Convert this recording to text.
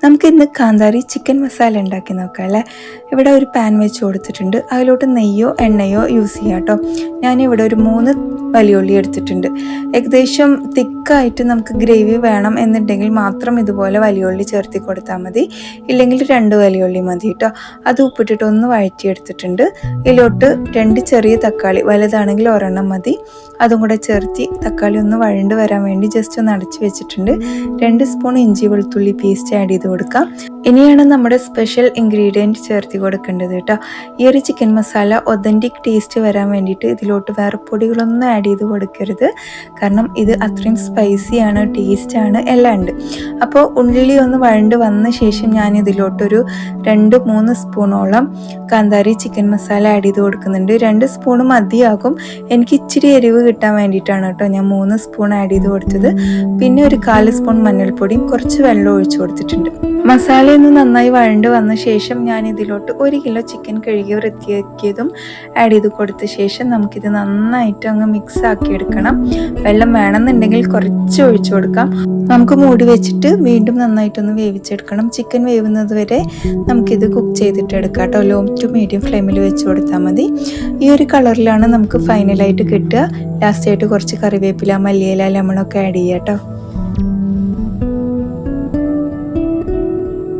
നമുക്ക് ഇന്ന് കാന്താരി ചിക്കൻ മസാല ഉണ്ടാക്കി നോക്കാം അല്ലേ. ഇവിടെ ഒരു പാൻ വെച്ച് കൊടുത്തിട്ടുണ്ട്. അതിലോട്ട് നെയ്യോ എണ്ണയോ യൂസ് ചെയ്യാം കേട്ടോ. ഞാനിവിടെ ഒരു 3 വലിയുള്ളി എടുത്തിട്ടുണ്ട്. ഏകദേശം തിക്കായിട്ട് നമുക്ക് ഗ്രേവി വേണം എന്നുണ്ടെങ്കിൽ മാത്രം ഇതുപോലെ വലിയുള്ളി ചേർത്തി കൊടുത്താൽ മതി. ഇല്ലെങ്കിൽ 2 വലിയുള്ളി മതി കേട്ടോ. അത് ഉപ്പിട്ടിട്ട് ഒന്ന് വഴറ്റിയെടുത്തിട്ടുണ്ട്. ഇതിലോട്ട് 2 ചെറിയ തക്കാളി, വലുതാണെങ്കിൽ ഒരെണ്ണം മതി, അതും കൂടെ ചേർത്തി തക്കാളി ഒന്ന് വഴണ്ട് വരാൻ വേണ്ടി ജസ്റ്റ് ഒന്ന് അടച്ചു വെച്ചിട്ടുണ്ട്. 2 സ്പൂൺ ഇഞ്ചി വെളുത്തുള്ളി പേസ്റ്റ് ആഡ് ചെയ്ത് കൊടുക്കാം. ഇനിയാണ് നമ്മുടെ സ്പെഷ്യൽ ഇൻഗ്രീഡിയൻറ്റ് ചേർത്തി കൊടുക്കേണ്ടത് കേട്ടോ. ഈ ഒരു ചിക്കൻ മസാല ഒതൻറ്റിക് ടേസ്റ്റ് വരാൻ വേണ്ടിയിട്ട് ഇതിലോട്ട് വേറെ പൊടികളൊന്നും ആഡ് ചെയ്ത് കൊടുക്കരുത്. കാരണം ഇത് അത്രയും സ്പൈസിയാണ്, ടേസ്റ്റാണ്, എല്ലാം ഉണ്ട്. അപ്പോൾ ഉള്ളി ഒന്ന് വഴണ്ട് വന്ന ശേഷം ഞാൻ ഇതിലോട്ടൊരു 2-3 സ്പൂണോളം കാന്താരി ചിക്കൻ മസാല ആഡ് ചെയ്ത് കൊടുക്കുന്നുണ്ട്. 2 സ്പൂൺ മതിയാകും. എനിക്ക് ഇച്ചിരി എരിവ് കിട്ടാൻ വേണ്ടിയിട്ടാണ് കേട്ടോ ഞാൻ 3 സ്പൂൺ ആഡ് ചെയ്ത് കൊടുത്തത്. പിന്നെ ഒരു 1/4 സ്പൂൺ മഞ്ഞൾപ്പൊടിയും കുറച്ച് വെള്ളം ഒഴിച്ചു കൊടുത്തിട്ടുണ്ട്. മസാലയൊന്ന് നന്നായി വഴണ്ട് വന്ന ശേഷം ഞാൻ ഇതിലോട്ട് 1 കിലോ ചിക്കൻ കഴുകി വൃത്തിയാക്കിയതും ആഡ് ചെയ്ത് കൊടുത്ത ശേഷം നമുക്കിത് നന്നായിട്ട് അങ്ങ് മിക്സ് ആക്കി എടുക്കണം. വെള്ളം വേണമെന്നുണ്ടെങ്കിൽ കുറച്ച് ഒഴിച്ചു കൊടുക്കാം. നമുക്ക് മൂടി വെച്ചിട്ട് വീണ്ടും നന്നായിട്ടൊന്ന് വേവിച്ചെടുക്കണം. ചിക്കൻ വേവുന്നത് വരെ നമുക്കിത് കുക്ക് ചെയ്തിട്ട് എടുക്കാം കേട്ടോ. ലോ ടു മീഡിയം ഫ്ലെയിമിൽ വെച്ച് കൊടുത്താൽ മതി. ഈ ഒരു കളറിലാണ് നമുക്ക് ഫൈനലായിട്ട് കിട്ടുക. ലാസ്റ്റായിട്ട് കുറച്ച് കറിവേപ്പില, മല്ലിയില, ലെമണൊക്കെ ആഡ് ചെയ്യാം കേട്ടോ.